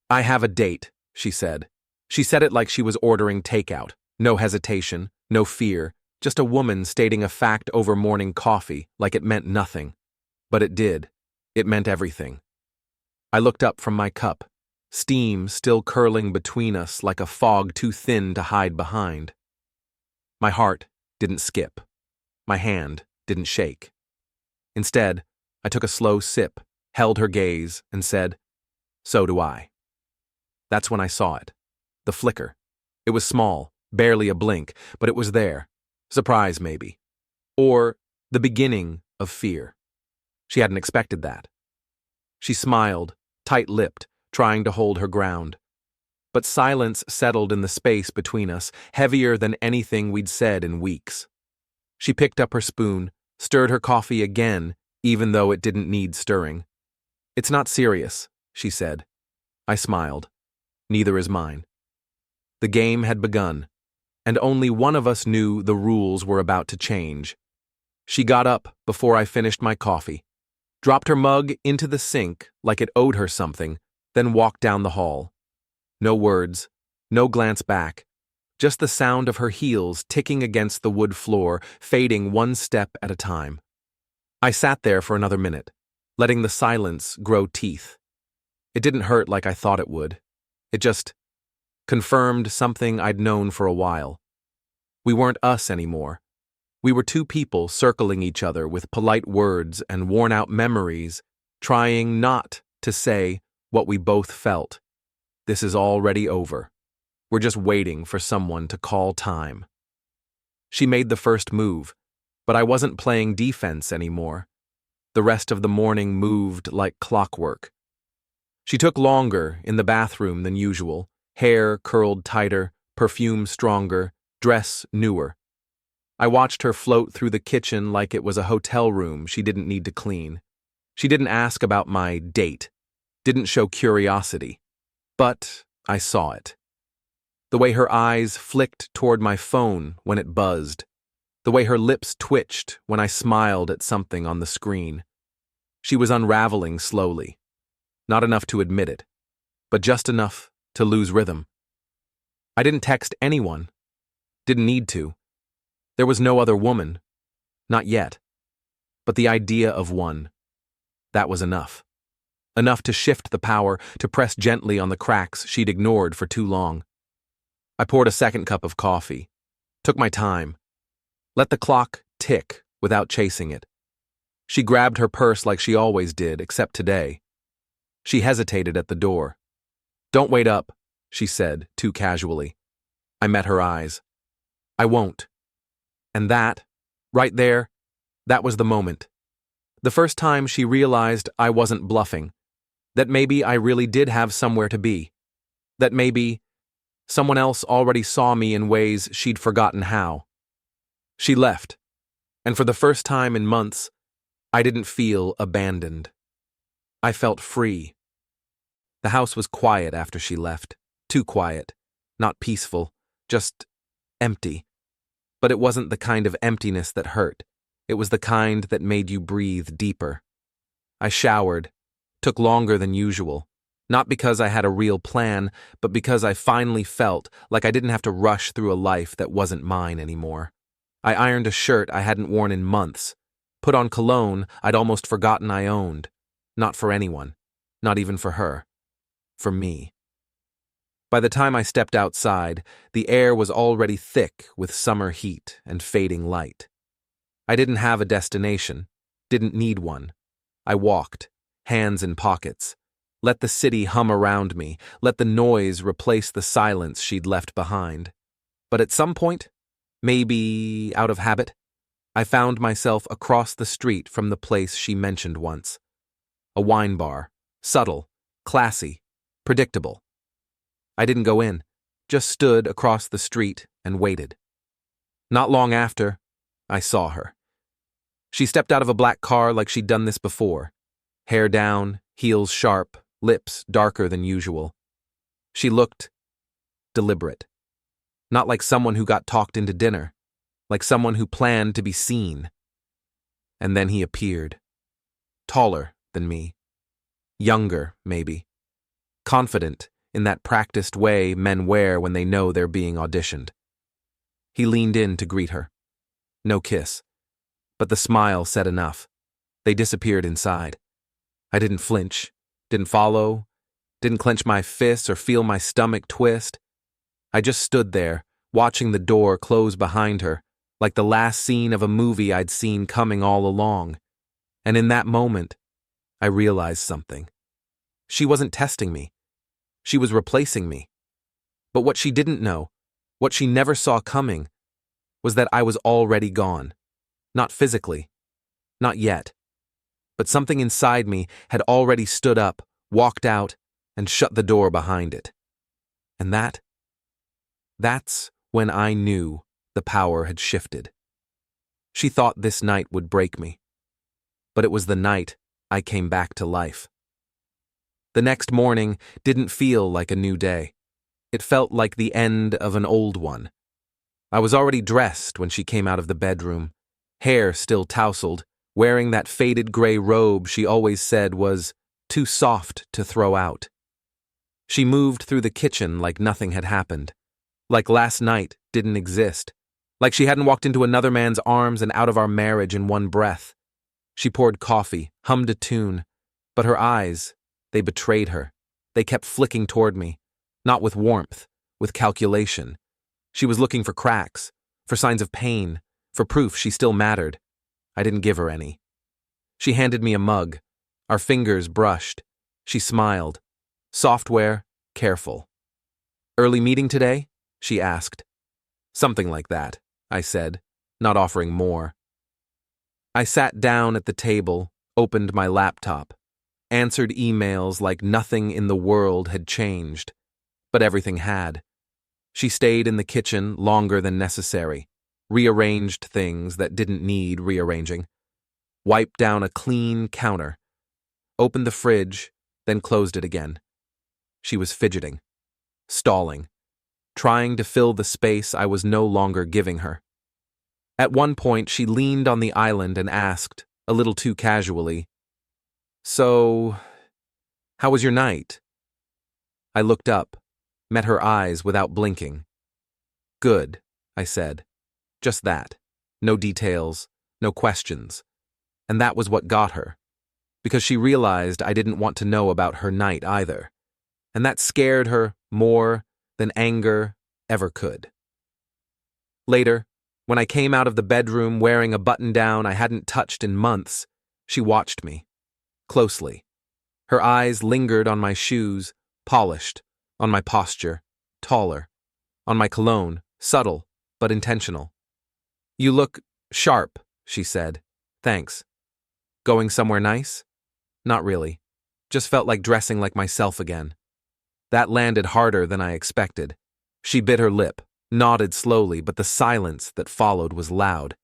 I have a date, she said. She said it like she was ordering takeout. No hesitation, no fear, just a woman stating a fact over morning coffee like it meant nothing. But it did. It meant everything. I looked up from my cup, steam still curling between us like a fog too thin to hide behind. My heart didn't skip. My hand didn't shake. Instead, I took a slow sip, held her gaze, and said, "So do I." That's when I saw it. The flicker. It was small, barely a blink, but it was there. Surprise, maybe. Or the beginning of fear. She hadn't expected that. She smiled, tight-lipped, trying to hold her ground. But silence settled in the space between us, heavier than anything we'd said in weeks. She picked up her spoon, stirred her coffee again, even though it didn't need stirring. "It's not serious," she said. I smiled. Neither is mine. The game had begun, and only one of us knew the rules were about to change. She got up before I finished my coffee, dropped her mug into the sink like it owed her something, then walked down the hall. No words, no glance back, just the sound of her heels ticking against the wood floor, fading one step at a time. I sat there for another minute, letting the silence grow teeth. It didn't hurt like I thought it would. It just confirmed something I'd known for a while. We weren't us anymore. We were two people circling each other with polite words and worn-out memories, trying not to say what we both felt. This is already over. We're just waiting for someone to call time. She made the first move, but I wasn't playing defense anymore. The rest of the morning moved like clockwork. She took longer in the bathroom than usual, hair curled tighter, perfume stronger, dress newer. I watched her float through the kitchen like it was a hotel room she didn't need to clean. She didn't ask about my date, didn't show curiosity. But I saw it. The way her eyes flicked toward my phone when it buzzed. The way her lips twitched when I smiled at something on the screen. She was unraveling slowly. Not enough to admit it, but just enough to lose rhythm. I didn't text anyone. Didn't need to. There was no other woman. Not yet. But the idea of one. That was enough. Enough to shift the power, to press gently on the cracks she'd ignored for too long. I poured a second cup of coffee. Took my time. Let the clock tick without chasing it. She grabbed her purse like she always did, except today. She hesitated at the door. "Don't wait up," she said, too casually. I met her eyes. "I won't." And that, right there, that was the moment. The first time she realized I wasn't bluffing. That maybe I really did have somewhere to be. That maybe someone else already saw me in ways she'd forgotten how. She left, and for the first time in months, I didn't feel abandoned. I felt free. The house was quiet after she left. Too quiet. Not peaceful. Just empty. But it wasn't the kind of emptiness that hurt. It was the kind that made you breathe deeper. I showered. Took longer than usual. Not because I had a real plan, but because I finally felt like I didn't have to rush through a life that wasn't mine anymore. I ironed a shirt I hadn't worn in months. Put on cologne I'd almost forgotten I owned. Not for anyone. Not even for her. For me. By the time I stepped outside, the air was already thick with summer heat and fading light. I didn't have a destination. Didn't need one. I walked, hands in pockets. Let the city hum around me. Let the noise replace the silence she'd left behind. But at some point, maybe out of habit, I found myself across the street from the place she mentioned once. A wine bar. Subtle. Classy. Predictable. I didn't go in, just stood across the street and waited. Not long after, I saw her. She stepped out of a black car like she'd done this before. Hair down, heels sharp, lips darker than usual. She looked deliberate. Not like someone who got talked into dinner, like someone who planned to be seen. And then he appeared. Taller than me. Younger, maybe. Confident, in that practiced way men wear when they know they're being auditioned. He leaned in to greet her. No kiss. But the smile said enough. They disappeared inside. I didn't flinch, didn't follow, didn't clench my fists or feel my stomach twist. I just stood there, watching the door close behind her, like the last scene of a movie I'd seen coming all along. And in that moment, I realized something. She wasn't testing me. She was replacing me. But what she didn't know, what she never saw coming, was that I was already gone. Not physically. Not yet. But something inside me had already stood up, walked out, and shut the door behind it. And that's when I knew the power had shifted. She thought this night would break me. But it was the night I came back to life. The next morning didn't feel like a new day. It felt like the end of an old one. I was already dressed when she came out of the bedroom, hair still tousled, wearing that faded gray robe she always said was too soft to throw out. She moved through the kitchen like nothing had happened, like last night didn't exist, like she hadn't walked into another man's arms and out of our marriage in one breath. She poured coffee, hummed a tune, but her eyes, they betrayed her. They kept flicking toward me, not with warmth, with calculation. She was looking for cracks, for signs of pain, for proof she still mattered. I didn't give her any. She handed me a mug. Our fingers brushed. She smiled. Software, careful. Early meeting today? She asked. Something like that, I said, not offering more. I sat down at the table, opened my laptop, answered emails like nothing in the world had changed, but everything had. She stayed in the kitchen longer than necessary, rearranged things that didn't need rearranging, wiped down a clean counter, opened the fridge, then closed it again. She was fidgeting, stalling, trying to fill the space I was no longer giving her. At one point, she leaned on the island and asked, a little too casually, "So, how was your night?" I looked up, met her eyes without blinking. "Good," I said. Just that. No details, no questions. And that was what got her, because she realized I didn't want to know about her night either. And that scared her more than anger ever could. Later, when I came out of the bedroom wearing a button-down I hadn't touched in months, she watched me, closely. Her eyes lingered on my shoes, polished, on my posture, taller, on my cologne, subtle, but intentional. "You look sharp," she said. "Thanks. Going somewhere nice?" "Not really. Just felt like dressing like myself again." That landed harder than I expected. She bit her lip, nodded slowly, but the silence that followed was loud,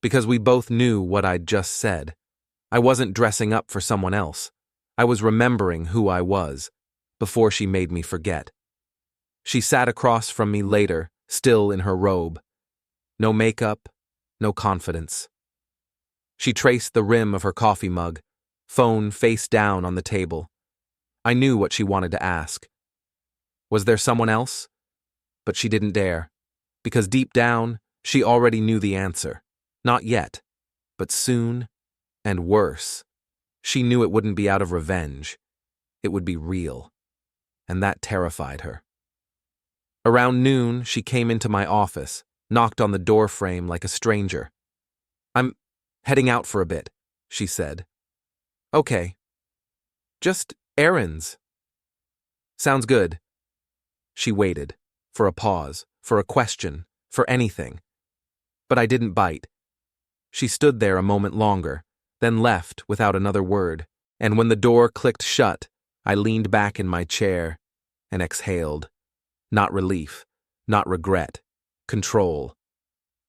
because we both knew what I'd just said. I wasn't dressing up for someone else. I was remembering who I was, before she made me forget. She sat across from me later, still in her robe. No makeup, no confidence. She traced the rim of her coffee mug, phone face down on the table. I knew what she wanted to ask. Was there someone else? But she didn't dare, because deep down, she already knew the answer. Not yet, but soon, and worse. She knew it wouldn't be out of revenge. It would be real, and that terrified her. Around noon, she came into my office, knocked on the doorframe like a stranger. "I'm heading out for a bit," she said. "Okay. Just errands." "Sounds good." She waited, for a pause, for a question, for anything. But I didn't bite. She stood there a moment longer, then left without another word, and when the door clicked shut, I leaned back in my chair and exhaled. Not relief, not regret, control.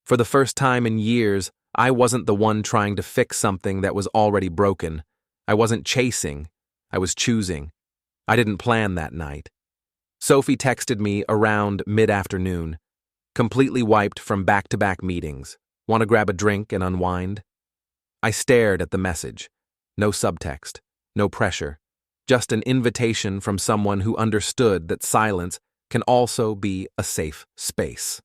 For the first time in years, I wasn't the one trying to fix something that was already broken. I wasn't chasing, I was choosing. I didn't plan that night. Sophie texted me around mid-afternoon, completely wiped from back-to-back meetings. "Want to grab a drink and unwind?" I stared at the message. No subtext, no pressure, just an invitation from someone who understood that silence can also be a safe space.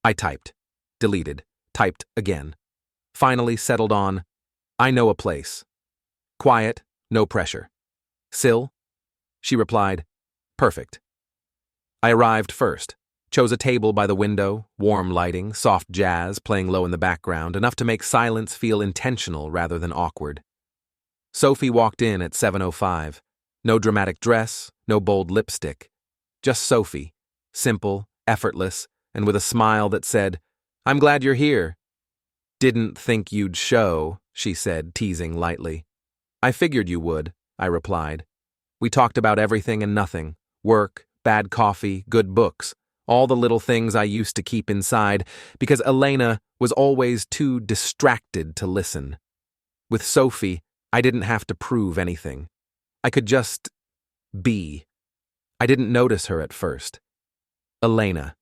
I typed, deleted, typed again. Finally settled on, I know a place. Quiet, no pressure. Sill? She replied, perfect. I arrived first, chose a table by the window, warm lighting, soft jazz playing low in the background, enough to make silence feel intentional rather than awkward. Sophie walked in at 7:05. No dramatic dress, no bold lipstick. Just Sophie, simple, effortless, and with a smile that said, I'm glad you're here. Didn't think you'd show, she said, teasing lightly. I figured you would, I replied. We talked about everything and nothing. Work, bad coffee, good books. All the little things I used to keep inside because Elena was always too distracted to listen. With Sophie, I didn't have to prove anything. I could just be. I didn't notice her at first. Elena.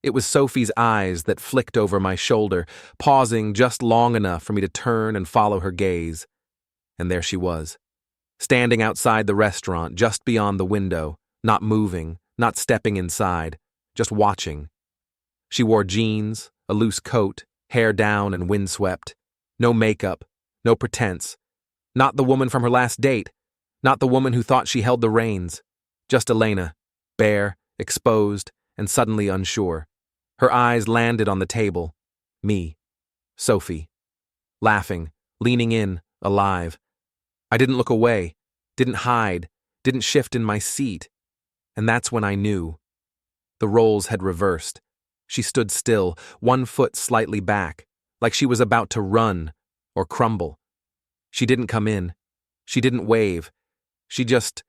It was Sophie's eyes that flicked over my shoulder, pausing just long enough for me to turn and follow her gaze. And there she was, standing outside the restaurant just beyond the window, not moving, not stepping inside, just watching. She wore jeans, a loose coat, hair down and windswept. No makeup, no pretense. Not the woman from her last date, not the woman who thought she held the reins. Just Elena, bare, exposed, and suddenly unsure. Her eyes landed on the table. Me. Sophie. Laughing, leaning in, alive. I didn't look away, didn't hide, didn't shift in my seat. And that's when I knew. The roles had reversed. She stood still, one foot slightly back, like she was about to run or crumble. She didn't come in. She didn't wave. She just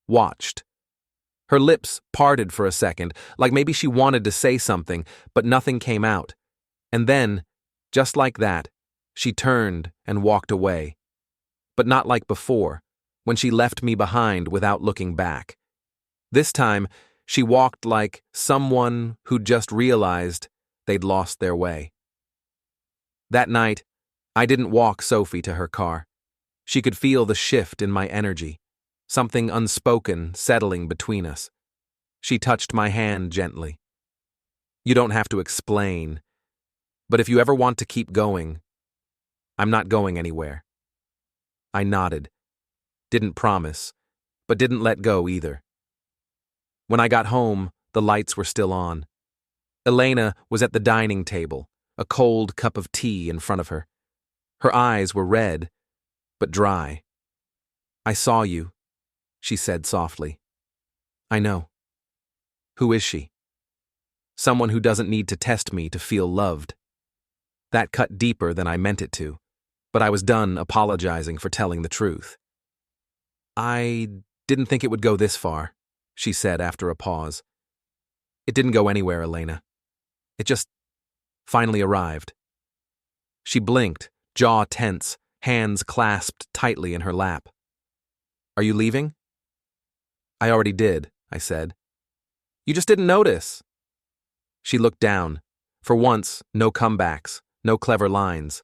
watched. Her lips parted for a second, like maybe she wanted to say something, but nothing came out. And then, just like that, she turned and walked away. But not like before, when she left me behind without looking back. This time, she walked like someone who'd just realized they'd lost their way. That night, I didn't walk Sophie to her car. She could feel the shift in my energy, something unspoken settling between us. She touched my hand gently. You don't have to explain, but if you ever want to keep going, I'm not going anywhere. I nodded, didn't promise, but didn't let go either. When I got home, the lights were still on. Elena was at the dining table, a cold cup of tea in front of her. Her eyes were red, but dry. I saw you, she said softly. I know. Who is she? Someone who doesn't need to test me to feel loved. That cut deeper than I meant it to, but I was done apologizing for telling the truth. I didn't think it would go this far, she said after a pause. It didn't go anywhere, Elena. It just finally arrived. She blinked, jaw tense, hands clasped tightly in her lap. Are you leaving? I already did, I said. You just didn't notice. She looked down. For once, no comebacks, no clever lines.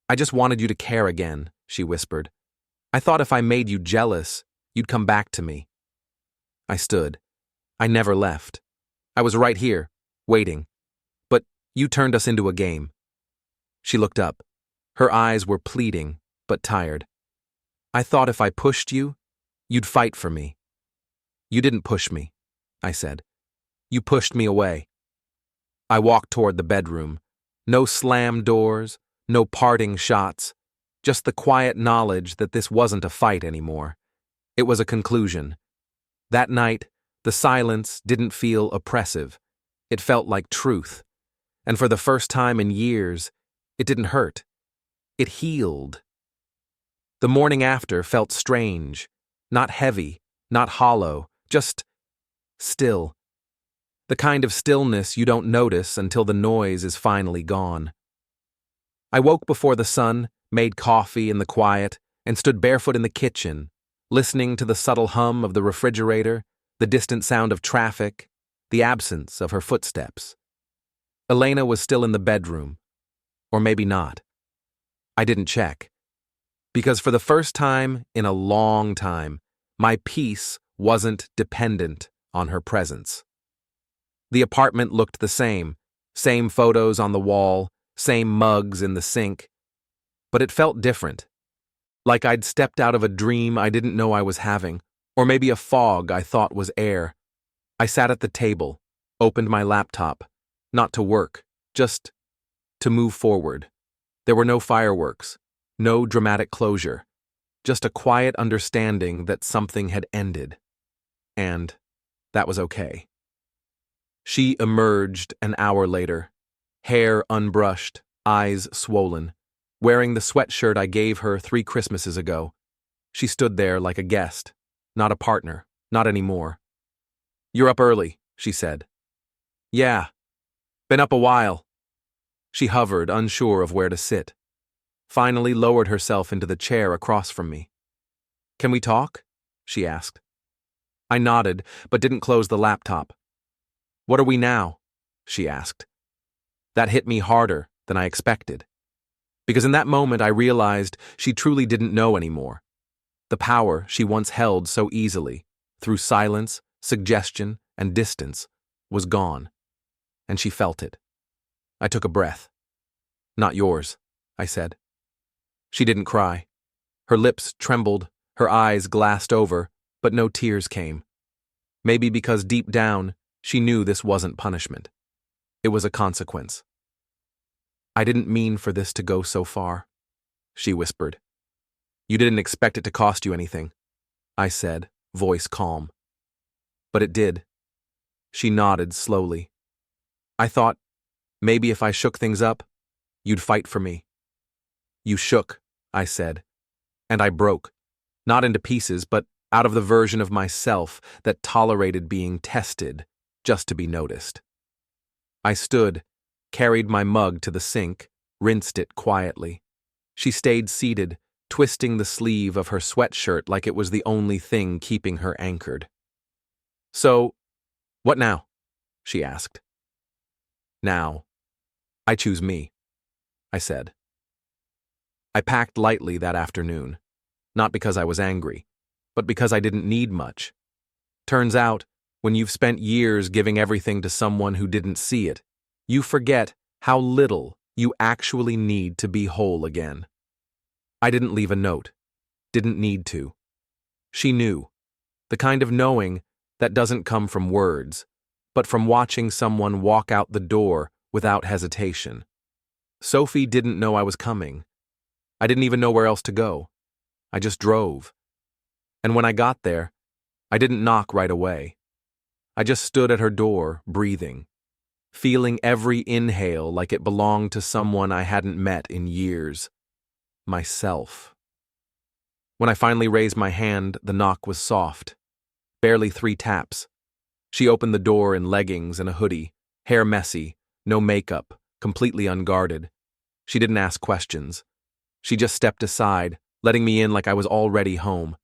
I just wanted you to care again, she whispered. I thought if I made you jealous, you'd come back to me. I stood. I never left. I was right here, waiting. But you turned us into a game. She looked up. Her eyes were pleading, but tired. I thought if I pushed you, you'd fight for me. You didn't push me, I said. You pushed me away. I walked toward the bedroom. No slam doors, no parting shots, just the quiet knowledge that this wasn't a fight anymore. It was a conclusion. That night, the silence didn't feel oppressive. It felt like truth. And for the first time in years, it didn't hurt. It healed. The morning after felt strange, not heavy, not hollow, just still. The kind of stillness you don't notice until the noise is finally gone. I woke before the sun, made coffee in the quiet, and stood barefoot in the kitchen, listening to the subtle hum of the refrigerator, the distant sound of traffic, the absence of her footsteps. Elena was still in the bedroom. Or maybe not. I didn't check. Because for the first time in a long time, my peace wasn't dependent on her presence. The apartment looked the same photos on the wall, same mugs in the sink, but it felt different. Like I'd stepped out of a dream I didn't know I was having, or maybe a fog I thought was air. I sat at the table, opened my laptop, not to work, just to move forward. There were no fireworks, no dramatic closure, just a quiet understanding that something had ended. And that was okay. She emerged an hour later, hair unbrushed, eyes swollen, wearing the sweatshirt I gave her 3 Christmases ago. She stood there like a guest, not a partner, not anymore. "You're up early," she said. "Yeah, been up a while." She hovered, unsure of where to sit. Finally lowered herself into the chair across from me. "Can we talk?" she asked. I nodded, but didn't close the laptop. "What are we now?" she asked. That hit me harder than I expected. Because in that moment I realized she truly didn't know anymore. The power she once held so easily, through silence, suggestion, and distance, was gone. And she felt it. I took a breath. "Not yours," I said. She didn't cry. Her lips trembled, her eyes glassed over, but no tears came. Maybe because deep down, she knew this wasn't punishment. It was a consequence. "I didn't mean for this to go so far," she whispered. "You didn't expect it to cost you anything," I said, voice calm. "But it did." She nodded slowly. "I thought, maybe if I shook things up, you'd fight for me." "You shook," I said, and I broke, not into pieces, but out of the version of myself that tolerated being tested just to be noticed. I stood, carried my mug to the sink, rinsed it quietly. She stayed seated, twisting the sleeve of her sweatshirt like it was the only thing keeping her anchored. "So, what now?" she asked. "Now, I choose me," I said. I packed lightly that afternoon, not because I was angry, but because I didn't need much. Turns out, when you've spent years giving everything to someone who didn't see it, you forget how little you actually need to be whole again. I didn't leave a note. Didn't need to. She knew. The kind of knowing that doesn't come from words, but from watching someone walk out the door without hesitation. Sophie didn't know I was coming. I didn't even know where else to go. I just drove. And when I got there, I didn't knock right away. I just stood at her door, breathing, feeling every inhale like it belonged to someone I hadn't met in years. Myself. When I finally raised my hand, the knock was soft. Barely 3 taps. She opened the door in leggings and a hoodie, hair messy, no makeup, completely unguarded. She didn't ask questions. She just stepped aside, letting me in like I was already home.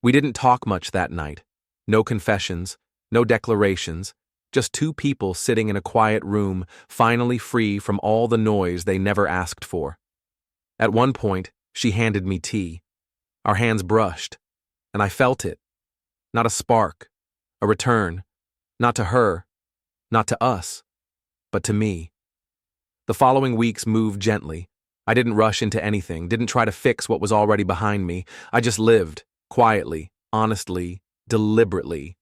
We didn't talk much that night. No confessions, no declarations, just 2 people sitting in a quiet room, finally free from all the noise they never asked for. At one point, she handed me tea. Our hands brushed, and I felt it. Not a spark, a return, not to her, not to us, but to me. The following weeks moved gently. I didn't rush into anything, didn't try to fix what was already behind me. I just lived, quietly, honestly, deliberately.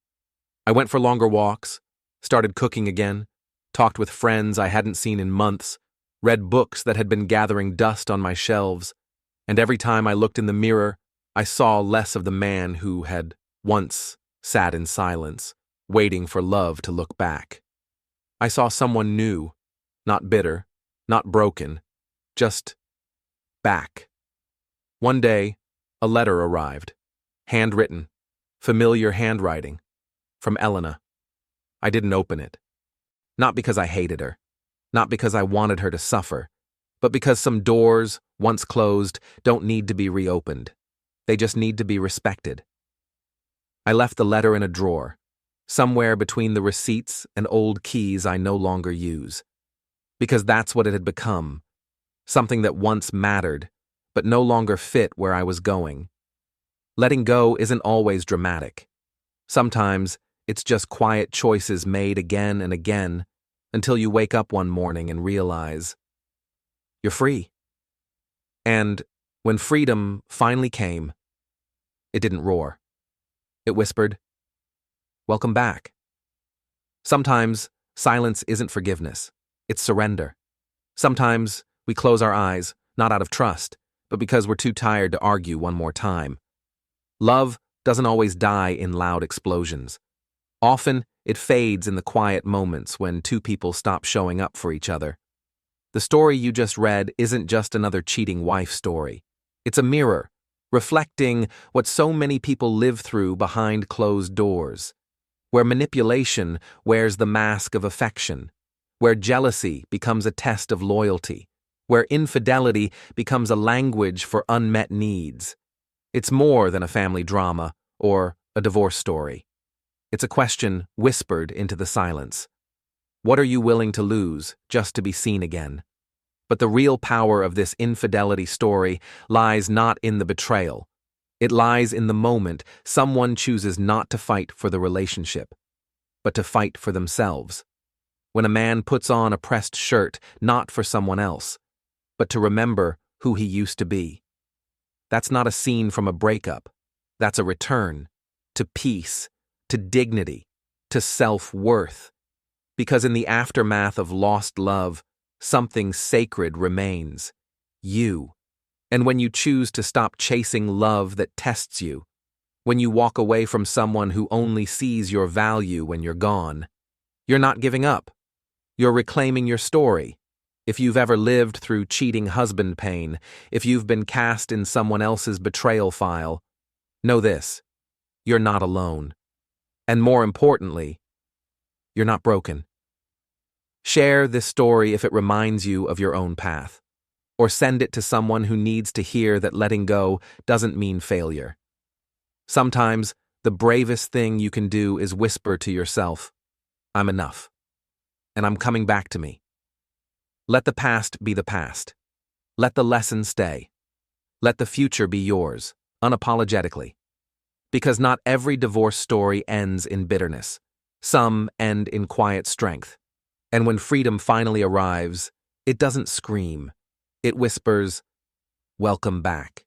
I went for longer walks, started cooking again, talked with friends I hadn't seen in months, read books that had been gathering dust on my shelves, and every time I looked in the mirror, I saw less of the man who had once sat in silence, waiting for love to look back. I saw someone new, not bitter, not broken, just back. One day, a letter arrived, handwritten, familiar handwriting, from Elena. I didn't open it. Not because I hated her, not because I wanted her to suffer, but because some doors, once closed, don't need to be reopened. They just need to be respected. I left the letter in a drawer, somewhere between the receipts and old keys I no longer use. Because that's what it had become. Something that once mattered, but no longer fit where I was going. Letting go isn't always dramatic. Sometimes it's just quiet choices made again and again until you wake up one morning and realize you're free. And when freedom finally came, it didn't roar. It whispered, "Welcome back." Sometimes silence isn't forgiveness, it's surrender. Sometimes we close our eyes, not out of trust, but because we're too tired to argue one more time. Love doesn't always die in loud explosions. Often, it fades in the quiet moments when two people stop showing up for each other. The story you just read isn't just another cheating wife story. It's a mirror, reflecting what so many people live through behind closed doors, where manipulation wears the mask of affection, where jealousy becomes a test of loyalty, where infidelity becomes a language for unmet needs. It's more than a family drama or a divorce story. It's a question whispered into the silence. What are you willing to lose just to be seen again? But the real power of this infidelity story lies not in the betrayal. It lies in the moment someone chooses not to fight for the relationship, but to fight for themselves. When a man puts on a pressed shirt not for someone else, but to remember who he used to be. That's not a scene from a breakup. That's a return to peace, to dignity, to self-worth. Because in the aftermath of lost love, something sacred remains. You. And when you choose to stop chasing love that tests you, when you walk away from someone who only sees your value when you're gone, you're not giving up. You're reclaiming your story. If you've ever lived through cheating husband pain, if you've been cast in someone else's betrayal file, know this: you're not alone. And more importantly, you're not broken. Share this story if it reminds you of your own path, or send it to someone who needs to hear that letting go doesn't mean failure. Sometimes, the bravest thing you can do is whisper to yourself, "I'm enough, and I'm coming back to me." Let the past be the past. Let the lesson stay. Let the future be yours, unapologetically. Because not every divorce story ends in bitterness. Some end in quiet strength. And when freedom finally arrives, it doesn't scream. It whispers, "Welcome back."